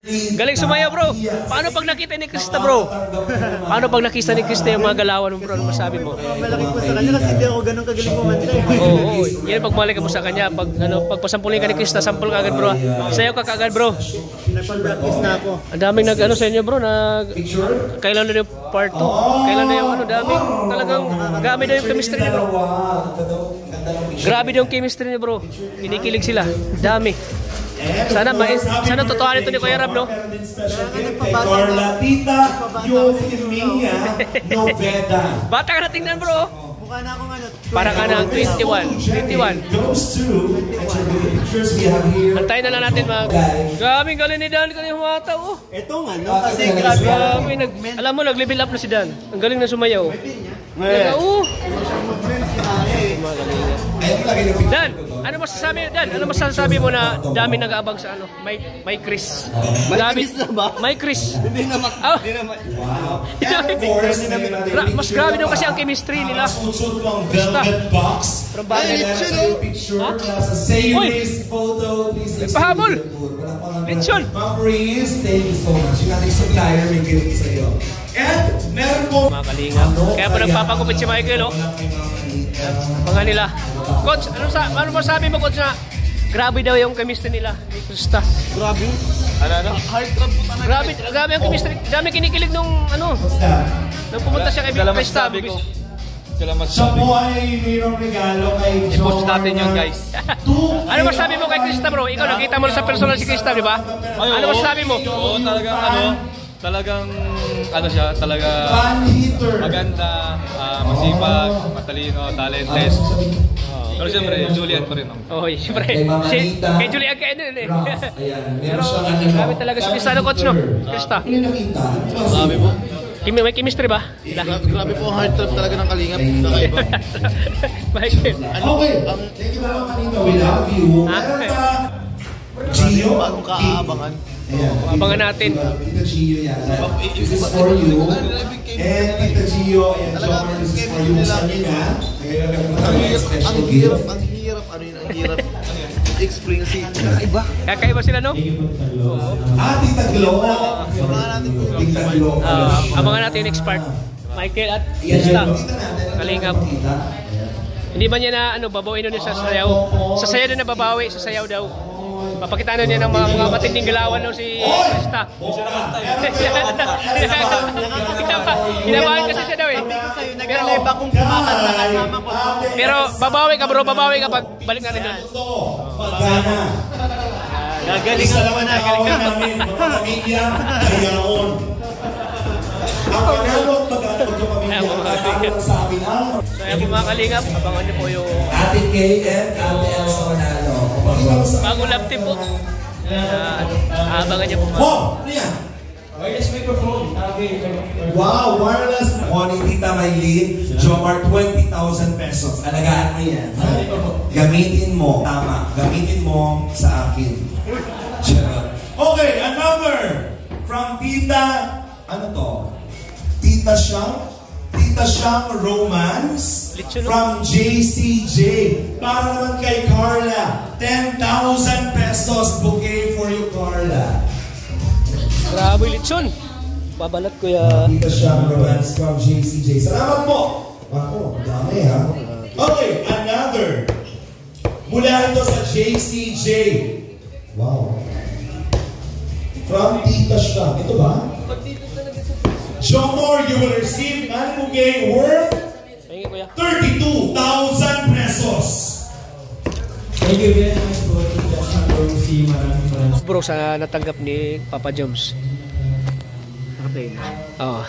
Galing sumaya bro. Paano pag nakita ni Krista bro? Paano pag nakita ni Krista yung mga galawan mo bro? Ano masabi mo? Malaki po sa kanya kasi hindi ako ganun kagaling kumanta. Oo, yan pag malaki mo sa kanya. Pag pasampulin ka ni Krista, sampul ka agad bro. Sayo ka kaagad bro. Nagpa-practice na ako. Ang daming sa inyo bro. Kailan na yung part 2? Kailan na yung daming talagang gamit na yung chemistry niya bro. Grabe na yung chemistry niya bro. Kinikilig sila. Dami. Sana totohanin ito ni Kuya Rab, no? Bata ka na tingnan, bro. Mukha na akong ano. Para ka na 21. Antayin na lang natin Grabing galing ni Dan kanina humata, oh. Etong ano, kasi grabe. Alam mo, nag-level up na si Dan. Ang galing na sumayaw. Dan, ano masasabi mo na dami nag-aabang sa ano? May Chris. May Chris na ba? May Chris. Hindi naman. Mas grabe daw kasi ang chemistry nila. From Uy! Nagpahabol! Lechon! Thank you so much. Yung ating supplier may gift sa'yo. And meron po mga kalingap. Kaya pa nagpapagupit si Michael, oh. Mga nila. Coach, ano masabi mo, Coach, na grabe daw yung chemistry nila ni Krista? Grabe? Ano? Heart trap po talaga. Grabe ang chemistry. Dami kinikilig nung nung pumunta siya kay Krista. Siya po ay mayroong regalo kay John. I-post natin yun, guys. Ano masabi mo kay Krista, bro? Ikaw, nakita mo sa personal si Krista, di ba? Ano masabi mo? Oo, talagang maganda, masipag, matalino, talented. Pero siyempre, Julian pa rin ako. Oo, siyempre. Kay Julian kayo nun eh. Pero grabe talaga si Krista, Coach, no? Krista. Sabi mo? May chemistry ba? Grabe po ang heart trap talaga ng Kalingap. Nakaiba. Michael. Okay. Thank you mga kanina. We love you. Meron pa Gio. Bagong kaaabangan. Abangan natin. Tita Gio yan. This is for you. And Tita Gio and John, this is for you. Sa kanina. Special gift. Ang hirap. Ano yun? Ang hirap. Explain kasi kakaiba. Kakaiba sila, no? Tita Glo. Abangan natin po. Tita Glo. Abangan natin yung next part. Michael at Krista. Kalingap. Hindi ba niya na babawin niya sa sayaw? Sa sayaw na nababawi, sa sayaw daw. Papakitaan na niya ng mga matinding galawan no si Krista. Kinabahan kasi siya daw eh. Nag-live akong kumakanta kasama ko. Pero babawi ka bro, babawi ka pag balik na rin doon. Magana. Gagaling Isa naman na kawan namin, mga pamilya, kayaon. Ang panalo at magkapamilya, ang sabi na. So yan po mga kalingap, abangan niyo po yung Ate Kay and Ate Elsa Manalo. bagong lap team po. Abangan niyo po. Wow! Ano yan? Wireless microphone. Wow! Wireless. Ni Tita Maylene, Jomar, 20,000 pesos. Alagaan mo yan. Gamitin mo. Tama. Gamitin mo sa akin. Okay, a number from Tita, ano to? Tita Shang Romance from JCJ. Para naman kay Carla, 10,000 pesos bouquet for you, Carla. Grabe lechon. Babalat ko ya. Tita Shang Romance from JCJ. Salamat po. Ako, dami ha. Okay, another. Mula ito sa JCJ. Wow. From Tita Shang. Ito ba? Jomar, you will receive an bouquet worth 32,000 pesos. Thank you very much po, Tita Shang Rosie. Maraming Bro, sa natanggap ni Papa Joms. Okay. Oo.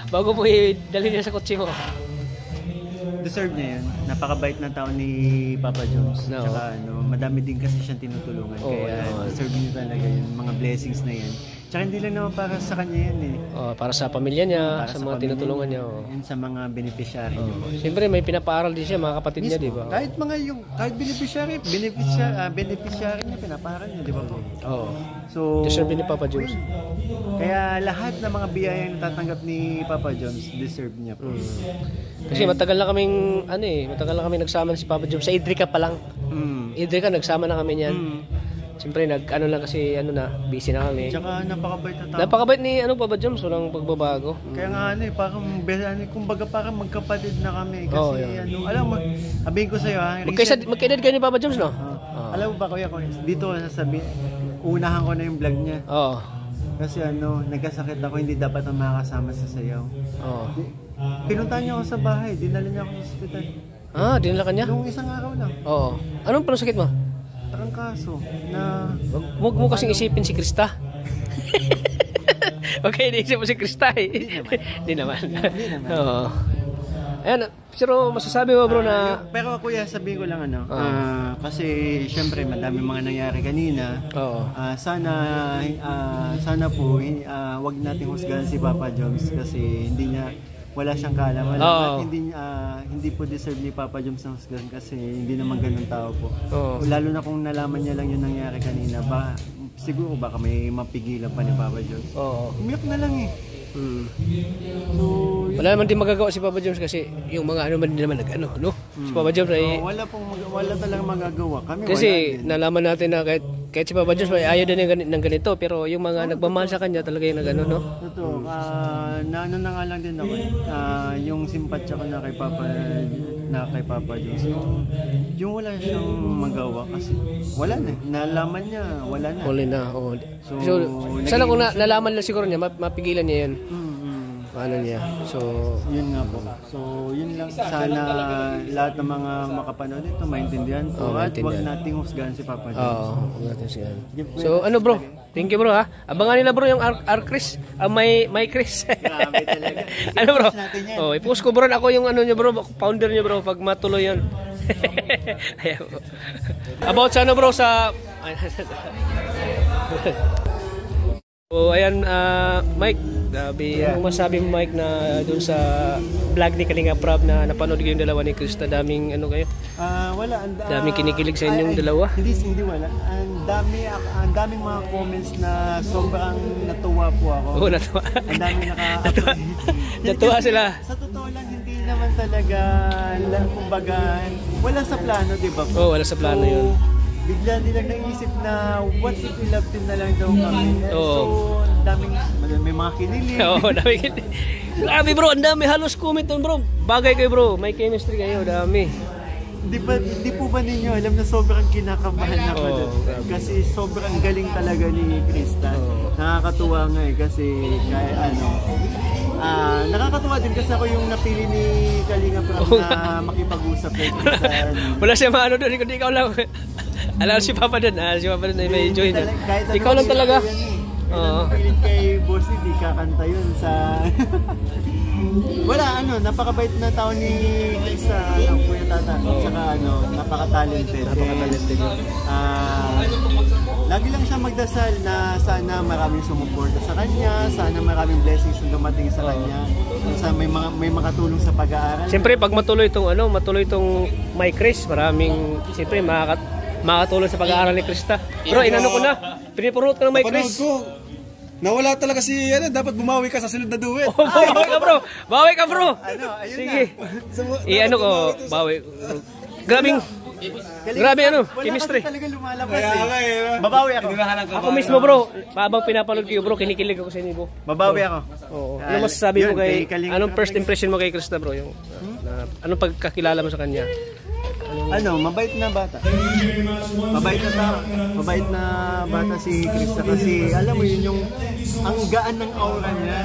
Bago mo i-dalhin niya sa kotse mo. Deserve niya yun. Napakabait ng tao ni Papa Jones. No. Tsaka madami din kasi siyang tinutulungan. Kaya deserve niya talaga yung mga blessings na yan. Tsaka hindi lang naman para sa kanya yan eh. Para sa pamilya niya, Para sa mga tinutulungan niya. Yun sa mga beneficiary niya. Siyempre may pinapaaral din siya, mga kapatid niya, di ba? Kahit beneficiary niya, pinapaaral niya, di ba po? Oo. So, Deserve ni Papa Jones. Kaya lahat ng mga biyayang natatanggap ni Papa Jones, deserve niya po. Kasi matagal na kaming nagsama si Papa Jones sa Idrika pa lang. Idrika nagsama na kami niyan. Siyempre nag-ano lang kasi ano na, busy na kami. Tsaka napakabait na tao. Napakabait ni ano Papa Joms, walang pagbabago. Kaya nga ano eh, parang, kumbaga parang magkapatid na kami. Kasi Oo, yun. ano, alam mo, sabihin ko sa'yo ha, Magkaedad kayo ni Papa Joms, no? alam mo ba kuya, dito sasabi, unahan ko na yung vlog niya. Oo. Kasi ano, nagkasakit ako, hindi dapat ang makakasama sa sayaw. Oo. Pinuntahan niya ako sa bahay, dinala niya ako sa ospital. Ah, dinala ka niya? Nung isang araw lang, Oo. Anong pala sakit mo? tarangkaso na... Huwag mo kasing isipin si Krista. Okay, iniisip mo si Krista eh. Hindi naman. Oo. Ayan, pero masasabi mo bro na... Pero kuya, sabihin ko lang ano, kasi syempre madami mga nangyari kanina. Oo. Sana po, wag nating husgahan si Papa Joms kasi wala siyang kaalaman. At hindi po deserve ni Papa Joms na husgahan kasi hindi naman ganun tao po. Lalo na kung nalaman niya lang yung nangyari kanina, siguro baka may mapigilan pa ni Papa Joms. Umiyak na lang eh. So, wala naman din magagawa si Papa Joms kasi yung mga ano man din naman nag-ano, no? Si Papa Joms ay... wala talagang magagawa. Kami Kasi wala din. nalaman natin na kahit si Papa Joms ay ayaw din ng ganito, pero yung mga nagmamahal sa kanya talaga yung nag-ano, no? Totoo. Naano na nga lang din ako. Yung simpatsya ko na kay Papa Joms. Yung wala siyang magawa kasi wala na. Nalaman niya, wala na. Huli na. Oh. So sana kung nalaman lang siguro niya, mapigilan niya yun. Ano niya. So, yun nga po. So, yun lang. Sana lahat ng mga makapanood ito maintindihan po. At huwag nating husgahan si Papa Joms. Oo, huwag natin husgahan. So, ano bro? Thank you bro ha. Abangan nila bro yung Chris. My Chris. Grabe talaga. Ano bro? Oh, i-post ko bro ako yung ano niya bro, founder niya bro pag matuloy yun. Ayan bro. About sa ano bro sa... So, ayan, Mike, anong masabi mo Mike na dun sa vlog ni Kalinga Prab na napanood ko yung dalawa ni Krista, daming ano kayo? Wala. Daming kinikilig sa inyong dalawa? Hindi wala. Ang daming mga comments na sobrang natuwa po ako. Oo, natuwa. Ang daming Natuwa sila. Sa totoo lang, hindi naman talaga, kumbaga, wala sa plano, di ba? Oo, wala sa plano yun. Bigla nilang naisip na what if we love team na lang daw kami. Oo. So, may mga kinilig. Oo, daming kinilig. Grabe bro, ang dami halos comment doon bro. Bagay kayo bro, may chemistry kayo, dami. Di po ba ninyo alam na sobrang kinakabahan ako doon? Kasi sobrang galing talaga ni Krista. Nakakatuwa nga eh, kasi kaya ano. Nakakatuwa din kasi ako yung napili ni Kalinga Prab na makipag-usap kay Krista. Wala siya maano doon, hindi ikaw lang. Alam si Papa doon, si Papa doon ay may join doon. Ikaw lang talaga. Oo. Pilit kay Boss, hindi kakanta yun sa... Wala, napakabait na tao ni Krista, Kuya Tata. Tsaka napaka-talented. Napaka-talented yun. Lagi lang siya magdasal na sana maraming sumuporta sa kanya, sana maraming blessings na dumating sa kanya, sana may makatulong sa pag-aaral. Siyempre pag matuloy itong My Chris, maraming siyempre makakatulong sa pag-aaral ni Krista. Bro, inano ko na. Pinipurot ka ng My Chris. Nawala talaga si dapat bumawi ka sa sunod na duet. Bawi ka bro. Bawi ka bro. Ayun sige. Na. Ko, bawi. Grabe chemistry. Wala talaga lumalabas eh. Babawi ako. Ako mismo bro, habang pinapanood ko bro, kinikilig ako sa inyo bro. Babawi ako. Oo. Ano masasabi mo anong first impression mo kay Krista bro? Yung, anong pagkakilala mo sa kanya? Mabait na bata. Mabait na tao. Mabait na bata si Krista kasi alam mo yun yung ang gaan ng aura niya.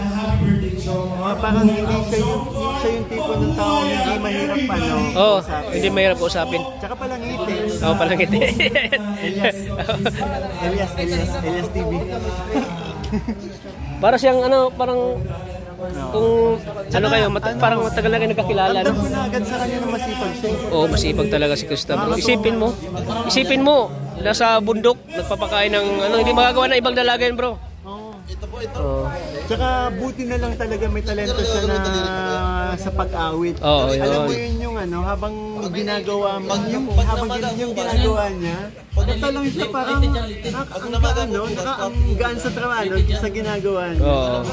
Parang hindi siya yung tipo ng tao hindi mahirap usapin. Hindi mahirap usapin. Tsaka palangiti. Palangiti. Elias TV. Para siyang parang kung kayo, parang matagal na kayo nagkakilala, no? Alam ko na agad sa kanya na masipag siya. Oo, masipag talaga si Krista. Isipin mo, nasa bundok, nagpapakain ng hindi magagawa na ibang dalaga yun, bro. Oo. Tsaka buti na lang talaga may talento siya na sa pag-awit. Alam mo yun yung habang ginagawa mo, yung ginagawa niya, natalong siya parang ang gaan sa trabaho sa ginagawa niya.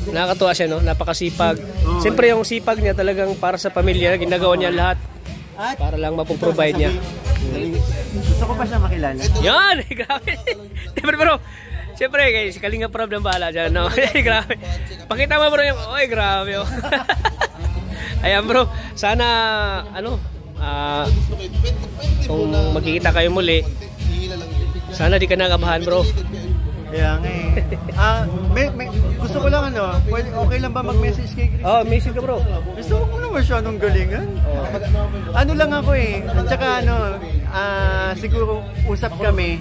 Nakakatuwa siya, no? Napakasipag. Siyempre yung sipag niya talagang para sa pamilya, ginagawa niya lahat para lang mapoprovide niya. Gusto ko pa siya makilala. Yan! Grabe! Pero, siyempre, si Kalinga Prab ng bahala dyan, no? Grabe. Pakita mo bro yung, oy, grabe, oh. Ayan bro, sana, ano, kung magkikita kayo muli, sana di ka nakabahan bro. Kaya nga gusto ko lang okay lang ba mag-message kay Chris? Oh, message ka bro. Gusto ko naman siya nung galingan. Ano lang ako at saka siguro usap kami,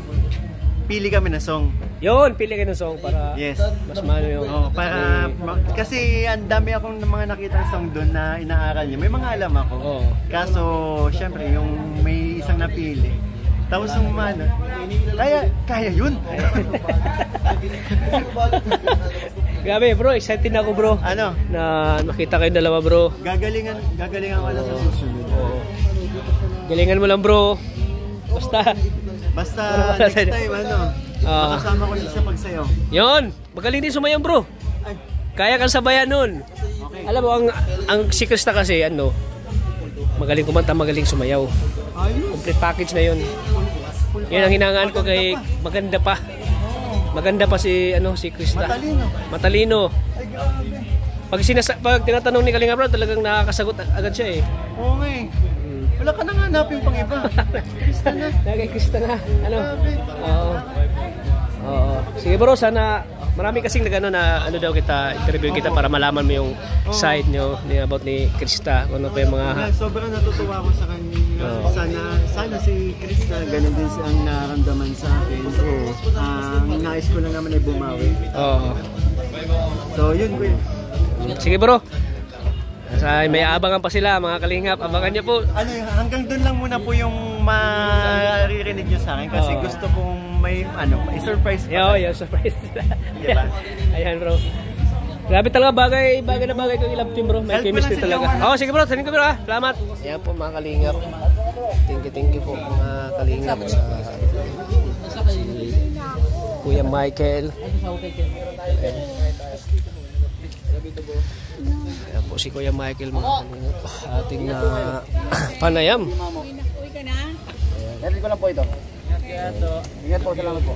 pili kami na song. Yun, pili kayo ng song para mas mano yung... Kasi ang dami akong mga nakita song doon na inaaral niya. May mga alam ako. Kaso, syempre, yung may isang napili. Tapos yung kaya yun. Grabe bro, excited ako bro. Ano? Na makita kayong dalawa bro. Gagalingan ko lang sa susunod. Galingan mo lang bro. Basta next time makasama ko siya sa pagsayaw. Yun, magaling din sumayaw bro. Kaya kang sabayan nun. Okay. Alam mo, ang si Krista kasi, magaling kumanta, magaling sumayaw. Complete package na yun. Yun ang hinangaan ko kay maganda pa. Maganda pa si Krista. Matalino. Pag tinatanong ni Kalinga Prab, talagang nakakasagot agad siya eh. Oo nga eh. Wala ka nang hanapin pang iba. Krista na. Kay Krista na. Oo. Sige bro, sana marami kasing daw kita interview kita para malaman mo yung side nyo about ni Krista, kung ano pa yung mga sobrang natutuwa ako sa kanya. Sana si Krista ganun din ang nararamdaman sa akin. Nais ko lang naman ay bumawi. So yun ko yun. Sige bro, may abangan pa sila mga kalingap, abangan nyo po. Hanggang doon lang muna po yung maririnig nyo sa akin kasi gusto kong may i-surprise pa. Yung surprise sila. Diba? Ayan bro. Grabe talaga, bagay na bagay ko i-love team bro. May chemistry talaga. Sige bro, thank you bro. Salamat. Ayan po mga kalingap. Thank you po mga kalingap sa Kuya Michael. Ayan po si Kuya Michael mga kalingap. Ating panayam. Uwi ka na? Meron ko lang po ito. Ingat po, salamat po.